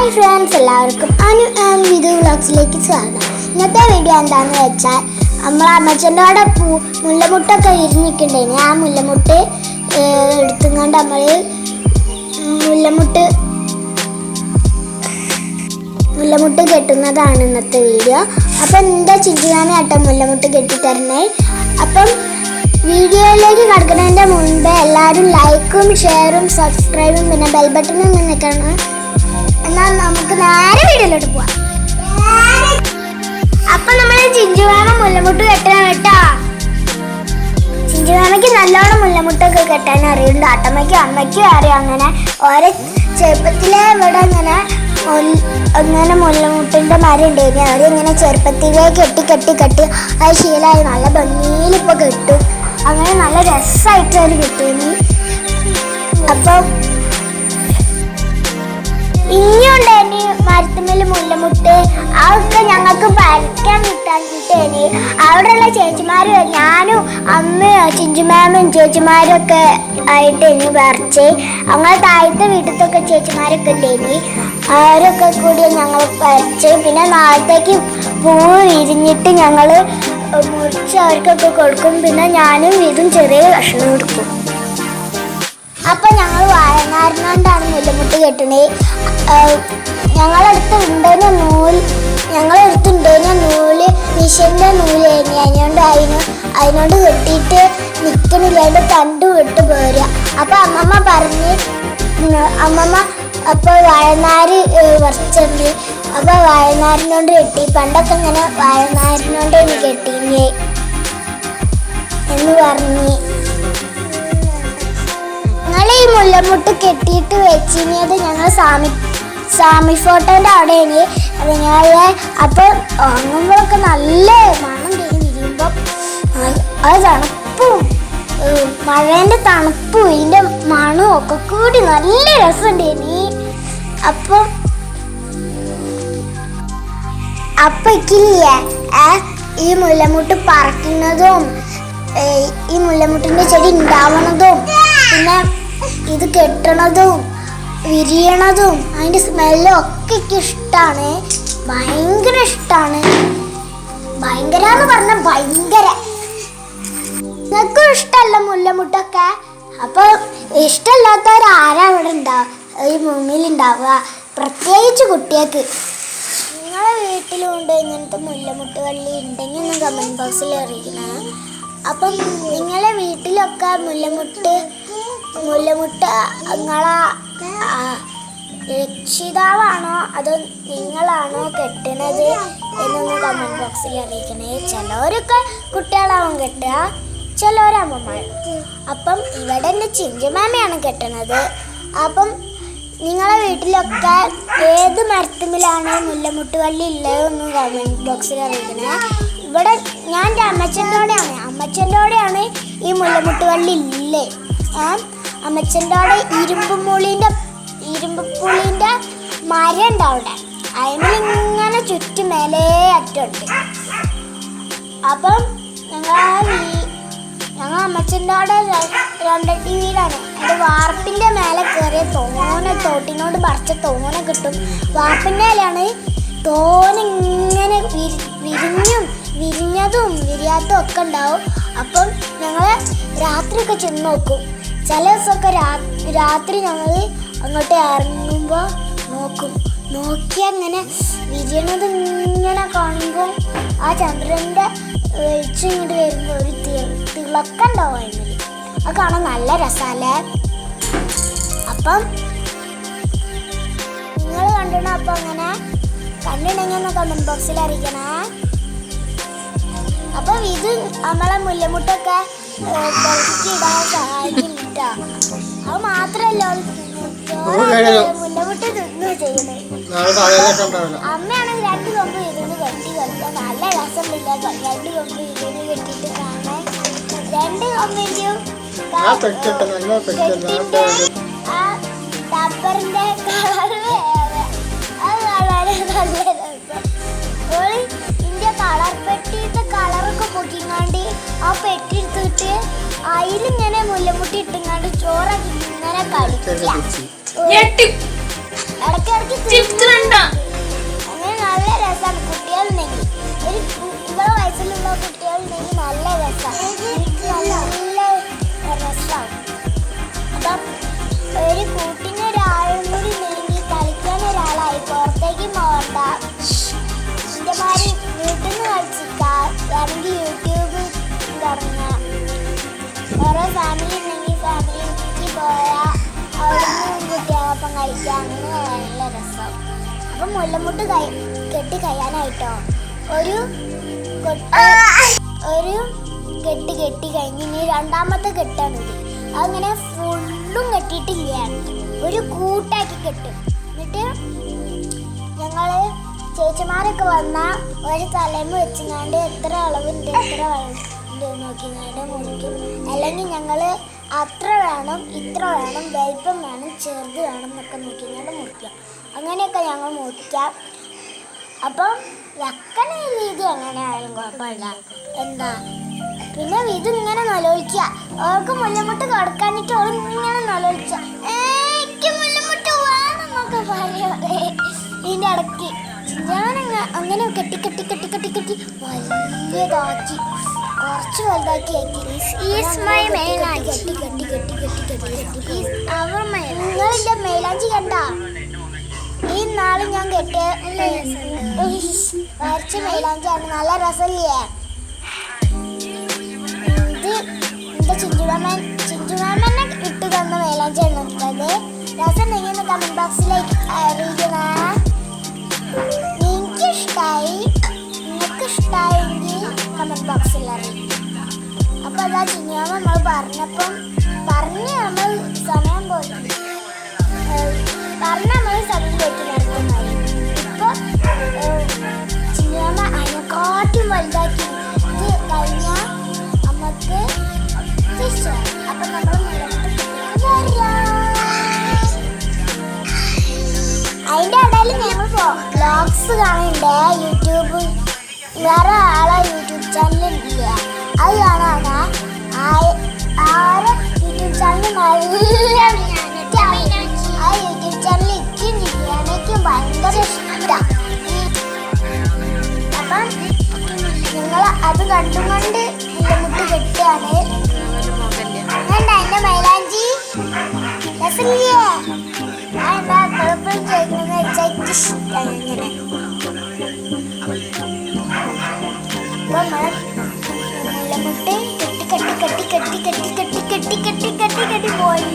Hi friends, എല്ലാവർക്കും Anu and Vidhu വ്ളോഗ്സിലേക്ക് സ്വാഗതം. ഇന്നത്തെ വീഡിയോ എന്താണെന്ന് വെച്ചാൽ നമ്മൾ അമ്മച്ചൻ്റെ അവിടെ മുല്ലമുട്ടൊക്കെ വിരിഞ്ഞിട്ടുണ്ടായിന്. ആ മുല്ലമുട്ട് എടുത്തുകൊണ്ട് നമ്മൾ മുല്ലമുട്ട് കെട്ടുന്നതാണ് ഇന്നത്തെ വീഡിയോ. അപ്പം എൻ്റെ ചിഞ്ചുമാമി ആട്ടോ മുല്ലമുട്ട് കെട്ടിത്തരണേ. അപ്പം വീഡിയോയിലേക്ക് കടക്കുന്നതിൻ്റെ മുൻപ് എല്ലാവരും ലൈക്കും ഷെയറും സബ്സ്ക്രൈബും പിന്നെ ബെൽ ബട്ടണും നിൽക്കണം. എന്നാൽ നമുക്ക് നേരെ വീഡിയോയിലോട്ട് പോവാം. അപ്പം നമ്മൾ ചിഞ്ചുമാമ മുല്ലമുട്ട് കെട്ടാൻ കേട്ടോ. ചിഞ്ചുമാമയ്ക്ക് നല്ലോണം മുല്ലമുട്ടൊക്കെ കെട്ടാൻ അറിയുന്നുണ്ട്. അട്ടമ്മയ്ക്കും അമ്മയ്ക്കും അറിയാം. അങ്ങനെ ഓരോ ചെറുപ്പത്തിലെ ഇവിടെ അങ്ങനെ മുല്ലമുട്ടിൻ്റെ മരം ഉണ്ടായിരുന്നു. അവരിങ്ങനെ ചെറുപ്പത്തിലേ കെട്ടി അത് ശീലമായി നല്ല ഭംഗിയിലിപ്പോൾ കെട്ടും. അങ്ങനെ നല്ല രസമായിട്ട് അവർ കിട്ടുന്നു. അപ്പം ഇനിയുണ്ടേനി മരത്തുമ്മേൽ മുല്ലമുട്ട് അതൊക്കെ ഞങ്ങൾക്ക് പരക്കാൻ കിട്ടാഞ്ഞിട്ടേനി. അവിടെയുള്ള ചേച്ചിമാരും ഞാനും അമ്മയോ ചിഞ്ചുമാമും ചേച്ചിമാരൊക്കെ ആയിട്ട് ഇനി പറിച്ച് അങ്ങനെ താഴത്തെ വീട്ടിലത്തൊക്കെ ചേച്ചിമാരൊക്കെ ഉണ്ടേനി. അവരൊക്കെ കൂടി ഞങ്ങൾ പറിച്ച് പിന്നെ നാളത്തേക്ക് പൂവ് വിരിഞ്ഞിട്ട് ഞങ്ങൾ മുറിച്ച് അവർക്കൊക്കെ കൊടുക്കും. പിന്നെ ഞാനും ഇതും ചെറിയ കഷ്ണം കൊടുക്കും. അപ്പം ഞങ്ങൾ വാഴനാരിനോണ്ടാണ് മുല്ലമുട്ട് കെട്ടണേ. ഞങ്ങളടുത്ത് നൂല് മിഷൻ്റെ നൂല് അതിനോട് കെട്ടിയിട്ട് നിൽക്കണില്ല. അതിൻ്റെ തണ്ട് വിട്ട് പോരുക. അപ്പം അമ്മമ്മ അപ്പോൾ വാഴനാര് പറിച്ചിട്ടുണ്ട്. അപ്പോൾ വാഴനാരിനോണ്ട് കെട്ടി. പണ്ടൊക്കെ ഇങ്ങനെ വാഴനാരിനോണ്ട് എനിക്ക് കെട്ടിങ്ങേ എന്ന് പറഞ്ഞ് ഞങ്ങൾ ഈ മുല്ലമുട്ട് കെട്ടിയിട്ട് വെച്ചിരുന്നത് ഞങ്ങൾ സ്വാമി ഫോട്ടോൻ്റെ അവിടെയാണ്. അത് ഞങ്ങളെ അപ്പോൾ ഉറങ്ങുമ്പോഴൊക്കെ നല്ല മണം വിരിയുമ്പോൾ അത് തണുപ്പും മഴേൻ്റെ തണുപ്പും ഇതിൻ്റെ മണവും ഒക്കെ കൂടി നല്ല രസമുണ്ടായിനി. അപ്പം ഇക്കില്ലേ ഈ മുല്ലമുട്ട് പറിക്കുന്നതും ഈ മുല്ലമുട്ടിൻ്റെ ചെടി ഉണ്ടാവണതും പിന്നെ ഇത് കെട്ടണതും വിരിയണതും അതിൻ്റെ സ്മെല്ലും ഒക്കെ എനിക്ക് ഇഷ്ടമാണ്. ഭയങ്കര ഇഷ്ടമാണ്. ഭയങ്കര എന്ന് പറഞ്ഞാൽ ഭയങ്കര. നിങ്ങൾക്കും ഇഷ്ടമല്ല മുല്ലമുട്ടൊക്കെ? അപ്പോൾ ഇഷ്ടമില്ലാത്തവരാരാ ഇവിടെ ഈ മുന്നിലുണ്ടാവുക? പ്രത്യേകിച്ച് കുട്ടികൾക്ക്. നിങ്ങളെ വീട്ടിലുണ്ട് ഇങ്ങനത്തെ മുല്ലമുട്ട് വള്ളി ഉണ്ടെങ്കിൽ ഒന്ന് കമൻറ്റ് ബോക്സിൽ അറിയിക്കണേ. അപ്പം നിങ്ങളെ വീട്ടിലൊക്കെ മുല്ലമുട്ട് നിങ്ങളെ രക്ഷിതാവാണോ അതോ നിങ്ങളാണോ കെട്ടണത് എന്നൊന്ന് കമൻറ്റ് ബോക്സിൽ അറിയിക്കണേ. ചിലവരൊക്കെ കുട്ടികളാവും കെട്ടുക, ചിലവരമ്മമാർ. അപ്പം ഇവിടെ എൻ്റെ ചിഞ്ചുമാമയാണ് കെട്ടണത്. അപ്പം നിങ്ങളെ വീട്ടിലൊക്കെ ഏത് മരത്തുമ്മിലാണ് മുല്ലമുട്ട് വള്ളി ഉള്ളതെന്ന് കമൻറ്റ് ബോക്സിൽ അറിയിക്കണേ. ഇവിടെ ഞാൻ എൻ്റെ അമ്മച്ചൻ്റെ അവിടെയാണ് ഈ മുല്ലമുട്ട് വള്ളി ഇല്ലേ. അമ്മച്ചൻ്റെ അവിടെ ഇരുമ്പുപുളീൻ്റെ മരം ഉണ്ട്. അവിടെ അതിനിങ്ങനെ ചുറ്റും മേലേ അറ്റുണ്ട്. അപ്പം ഞങ്ങൾ അമ്മച്ചൻ്റെ അവിടെ രണ്ടട്ടി വീടാണ്. അത് വാർപ്പിൻ്റെ മേലെ കയറിയ തോട്ടിനോട് പറിച്ച തോന കിട്ടും. വാർപ്പിൻ്റെ മേലെയാണ് തോനിങ്ങനെ വിരിഞ്ഞതും വിരിയാത്തതും ഒക്കെ ഉണ്ടാവും. അപ്പം ഞങ്ങൾ രാത്രിയൊക്കെ ചെന്ന് നോക്കും. ചില ദിവസമൊക്കെ രാത്രി ഞങ്ങൾ അങ്ങോട്ട് ഇറങ്ങുമ്പോൾ നോക്കി അങ്ങനെ വിരിയണത് ഇങ്ങനെ കാണുമ്പോൾ ആ ചന്ദ്രൻ്റെ വെളിച്ചം ഇങ്ങോട്ട് വരുമ്പോൾ ഒരു തിളക്കുണ്ടാവും അതിൽ. അത് കാണാൻ നല്ല രസമല്ലേ? അപ്പം നിങ്ങൾ കണ്ടിടണം. അപ്പം അങ്ങനെ കണ്ടിട്ടുണ്ടെങ്കിൽ ഒന്ന് കമൻറ്റ് ബോക്സിൽ അറിയിക്കണേ. അപ്പം ഇത് നമ്മളെ മുല്ലമുട്ടൊക്കെ ഇടാൻ സഹായിക്കും കേട്ടോ. അത് മാത്രമല്ല മുല്ലമുട്ട് തിന്നു ചെയ്യണേ. അമ്മയാണെങ്കിൽ 2 കൊമ്പ് ഇതിന് കെട്ടി കളിക്കാൻ നല്ല രസമില്ല. 2 കൊമ്പ് ഇതിന് കെട്ടിയിട്ട് കാണാൻ 2 കൊമ്പിൻ്റെയും കെട്ടിട്ട് ആ ടപ്പറിൻ്റെ കളർ വേറെ. അത് വളരെ നല്ല രസം. ഇതിൻ്റെ കളർ പെട്ടിയുടെ കളറൊക്കെ പൊക്കിങ്ങാണ്ട് ആ പെട്ടി എടുത്തിട്ട് അതിലിങ്ങനെ മുല്ലമുട്ടി ഇട്ടുങ്ങാണ്ട് ചോറൊക്കെ ഇങ്ങനെ കളിക്കുക. ഇടയ്ക്കിടയ്ക്ക് മുല്ലമുട്ട് കെട്ടി കഴിയാനായിട്ടോ ഒരു കെട്ടി കഴിഞ്ഞ് ഇനി രണ്ടാമത്തെ കെട്ടാണിത്. അങ്ങനെ ഫുള്ളും കെട്ടിയിട്ടില്ല, ഒരു കൂട്ടാക്കി കെട്ടും. എന്നിട്ട് ഞങ്ങള് ചേച്ചിമാരൊക്കെ വന്നാൽ ഒരു തലമ വെച്ചുകൊണ്ട് എത്ര അളവുണ്ട് എത്ര അളവുണ്ട് നോക്കിങ്ങാണ്ട് മുറിക്കും. അല്ലെങ്കിൽ ഞങ്ങൾ അത്ര വേണം ഇത്ര വേണം വലിപ്പം വേണം ചെറുത് വേണം എന്നൊക്കെ നോക്കിങ്ങാണ്ട് മുറിക്കാം. അങ്ങനെയൊക്കെ ഞങ്ങൾ മുറിക്കാം. അപ്പം വെക്കണ രീതി എങ്ങനെ ആയാലും കുഴപ്പമില്ല. എന്താ പിന്നെ ഇത് ഇങ്ങനെ നിലവിളിക്കുക, അവർക്ക് മുല്ലമുട്ട് കൊടുക്കാനിട്ട് അവൾ ഇങ്ങനെ നിലവിളിച്ച എനിക്ക് മുല്ലമുട്ട് വേണമെന്നൊക്കെ പറയാതെ ഇതിൻ്റെ ഇടയ്ക്ക് ഞാൻ അങ്ങനെ കെട്ടി കെട്ടി കെട്ടി കെട്ടി കെട്ടി വലിയതാക്കി കുറച്ച് വലുതാക്കി നിങ്ങളിൻ്റെ മൈലാഞ്ചി കണ്ട ഈ നാളെ ഞാൻ കെട്ടിയ വരച്ച മൈലാഞ്ചിയാണ്. നല്ല രസമില്ലേ? ഇത് എൻ്റെ ചിഞ്ചുമാമനെ ഇട്ട് തന്ന മൈലാഞ്ചിയാണ് എടുത്തത്. രസം ഉണ്ടെങ്കിൽ കമന്റ് ബോക്സിലേക്ക് അറിയിക്കണ. നിങ്ങൾക്ക് ഇഷ്ടമായെങ്കിൽ കമന്റ് ബോക്സിൽ അറിയിക്കും. അപ്പോൾ അതാ ചിഞ്ചുമാമ നമ്മൾ പറഞ്ഞ് നമ്മൾ സമയം പോയി നടത്തുന്നത്. ഇപ്പോൾ ചിഞ്ചുമാമ അതിനെക്കാട്ടും വലുതാക്കി ഇത് കഴിഞ്ഞാൽ നമുക്ക് അപ്പം നമ്മൾ അതിൻ്റെ ഇടയിൽ ഞങ്ങൾ വ്ളോഗ്സ് കാണുന്നുണ്ട്. യൂട്യൂബ് വേറെ ആളെ യൂട്യൂബ് ചാനലില്ല, അത് കാണാനാ ആരെ യൂട്യൂബ് ചാനൽ നല്ല ആ യൂട്യൂബ് ചാനൽ എനിക്ക് ഭയങ്കര ഇഷ്ടമാണ്. അപ്പം നിങ്ങൾ അത് കണ്ടുകൊണ്ട് മുല്ലമുട്ട് കെട്ടുകയാണ്. എൻ്റെ മൈലാഞ്ചി രസമില്ലേ? എന്താ കുഴപ്പം ചോദിക്കുന്നത് വെച്ചാൽ എനിക്ക് ഇഷ്ടമാണ് ഇങ്ങനെ. അപ്പം മുല്ലമുട്ട് കെട്ടി കെട്ടി കെട്ടി കെട്ടി കെട്ടി കെട്ടി കെട്ടി കെട്ടി കെട്ടി പോയി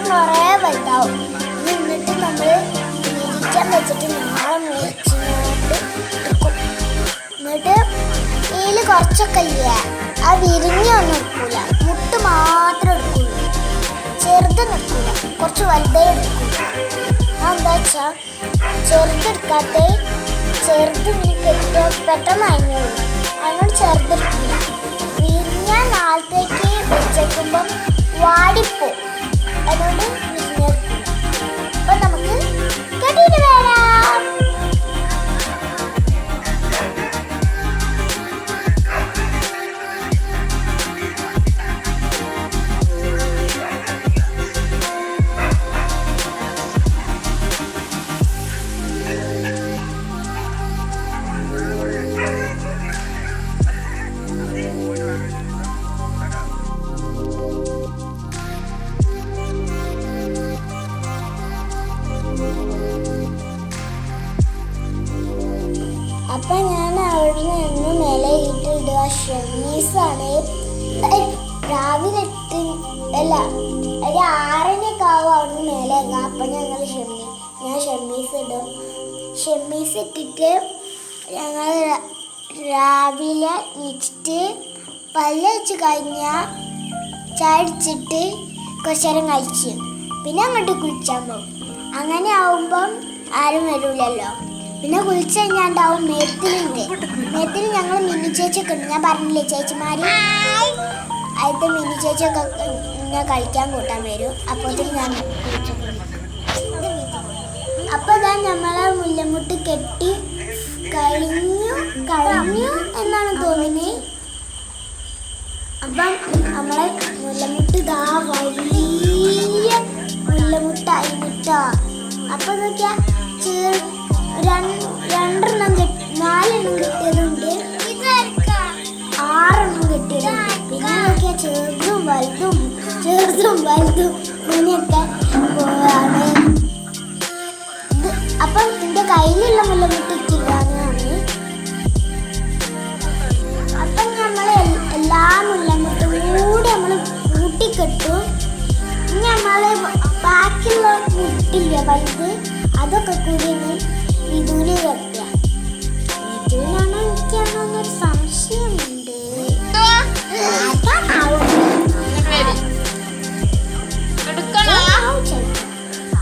കുറേ വലുതാവും. എന്നിട്ട് നമ്മൾ ഇരിക്കാൻ വെച്ചിട്ട് നാളെ മുറിച്ചിട്ട് എടുക്കും. എന്നിട്ട് ഇതിൽ കുറച്ചൊക്കെ ഇല്ലേ ആ വിരിഞ്ഞൊന്നും എടുക്കൂല, മുട്ട് മാത്രം എടുക്കുള്ളൂ, ചെറുത് നിൽക്കില്ല, കുറച്ച് വലുതേ എടുക്കൂല. അതെന്താ വെച്ചാൽ ചെറുതെടുക്കാത്ത ചെറുത് ഇങ്ങനെ കെട്ടിയ പെട്ടെന്ന് അഴിഞ്ഞോളൂ, അതിനോട് ചെറുതെടുക്കില്ല. വിരിഞ്ഞാൽ നാളത്തേക്ക് വെച്ചേക്കുമ്പം വാടിപ്പോ, അതുകൊണ്ട് വിരിഞ്ഞെടുക്കില്ല. അപ്പം നമുക്ക് കെട്ടിയിട്ട് വരാം. അപ്പം ഞാൻ അവിടെ നിന്ന് മേലെയിട്ട് ഇടുക ഷെമ്മീസാണ്. രാവിലെ അല്ല ഒരു 6:30 ആവും അവിടെ മേലെ ഇടുക. അപ്പം ഞാൻ ഷെമ്മീസ് ഇടും. ഷെമ്മീസ് ഇട്ടിട്ട് ഞങ്ങൾ രാവിലെ എണീച്ചിട്ട് പല്ല് വെച്ച് കഴിഞ്ഞാൽ ചായ അടിച്ചിട്ട് കുറച്ച് നേരം കഴിച്ച് പിന്നെ അങ്ങോട്ട് കുളിച്ചാൽ പോകും. അങ്ങനെ ആവുമ്പം ആരും വരില്ലല്ലോ. പിന്നെ കുളിച്ച് കഴിഞ്ഞാണ്ടാവും മേത്തിൽ ഞങ്ങൾ മിനി ചേച്ചിയൊക്കെ ഉണ്ട്. ഞാൻ പറഞ്ഞില്ലേ ചേച്ചിമാർ, അതിലത്തെ മിനി ചേച്ചിയൊക്കെ ഇങ്ങനെ കളിക്കാൻ കൂട്ടാൻ വരും. അപ്പോഴത്തേക്ക് ഞാൻ അപ്പോൾ ഇതാ നമ്മളെ മുല്ലമുട്ട് കെട്ടി കഴിഞ്ഞു എന്നാണ് തോന്നുന്നത്. അപ്പം നമ്മളെ മുല്ലമുട്ട് ഇതാ വലിയ മുല്ലമുട്ടായി കിട്ടോ. അപ്പോൾ നോക്കിയാ 4 കിട്ടിയതുണ്ട്, 6 കിട്ടിയതുണ്ട്. പിന്നെ നോക്കിയാൽ ചെറുതും വലുതും ഇങ്ങനെയൊക്കെ പോവാണ്. അപ്പം എൻ്റെ കയ്യിലുള്ള മുല്ലമുട്ട് ഇച്ചില്ലാന്നാണ്. അപ്പം നമ്മൾ എല്ലാ മുല്ലമുട്ടും കൂടി നമ്മൾ കൂട്ടിക്കെട്ടും. ഇനി നമ്മള് ബാക്കിയുള്ള മുട്ടില്ല വലുത് അതൊക്കെ കൂടി വിധുവിന് കെട്ടുക. വിധുവിനാണോ എനിക്കാണോന്നൊരു സംശയമുണ്ട്.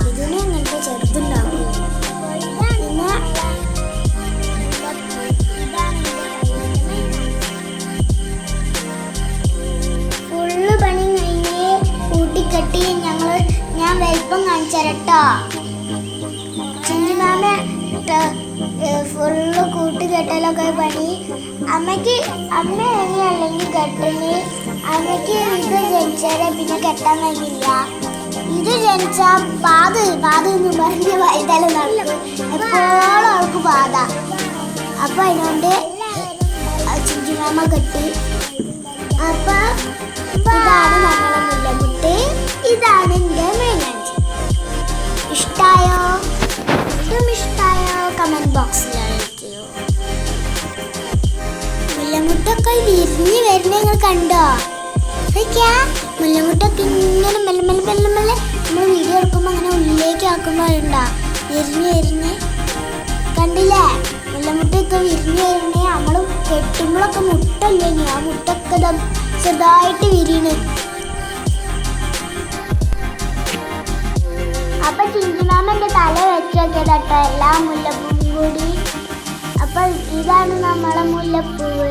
വിധുവിന് അങ്ങനത്തെ ചെറുതുണ്ടാവും. ഫുള്ള് പണി കഴിഞ്ഞ് കൂട്ടിക്കെട്ടി ഞാൻ വലിപ്പം കാണിച്ചരട്ടോ. ചിഞ്ചുമാമ ഫുള്ള് കൂട്ടുകെട്ടലൊക്കെ പണി അമ്മയ്ക്ക് അമ്മ എങ്ങനെയല്ലെങ്കിൽ കെട്ടല് അമ്മയ്ക്ക് ഇത് ജനിച്ചാലേ പിന്നെ കെട്ടാൻ കഴിഞ്ഞില്ല. ഇത് ജനിച്ചാ പാത് എന്ന് പറഞ്ഞ് വൈതല നടക്കും. എപ്പോഴും അവൾക്ക് പാത. അപ്പൊ അതിനോണ്ട് ചിഞ്ചുമാമ കെട്ടി. അപ്പൊ ഇതാണ് നമ്മളെ മുല്ലമുട്ട്. ഇതാണ് എൻ്റെ മെയിനാഞ്ചി. ഇഷ്ടായോ? ഇഷ്ടമായോ? കമന്റ് ബോക്സിൽ അറിയിക്കൂ. മുല്ലമുട്ടൊക്കെ വിരിഞ്ഞ് വരുന്ന നിങ്ങൾ കണ്ടോ? മുല്ലമുട്ടൊക്കെ ഇങ്ങനെ മെല്ലെ മെല്ലെ മെല്ലെ മെല്ലെ നമ്മൾ വീഡിയോ എടുക്കുമ്പോൾ അങ്ങനെ ഉള്ളിലേക്ക് ആക്കുമ്പോൾ ഉണ്ടാ വിരിഞ്ഞ് കണ്ടില്ലേ? മുല്ലമുട്ടൊക്കെ വിരിഞ്ഞ് വരുന്നേ. നമ്മൾ കെട്ടുമ്പോഴൊക്കെ മുട്ടല്ലേ, ആ മുട്ടൊക്കെ ചെറുതായിട്ട് വിരിയണ്. അപ്പൊ ചിഞ്ചുമാമന്റെ തല വെച്ചോക്കിയതട്ടോ എല്ലാ മുല്ലപ്പൂവും കൂടി. അപ്പൊ ഇതാണ് നമ്മളെ മുല്ലപ്പൂവ്.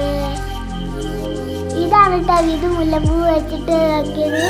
ഇതാണ് കേട്ടോ ഇത് മുല്ലപ്പൂവ് വെച്ചിട്ട് നോക്കിയത്.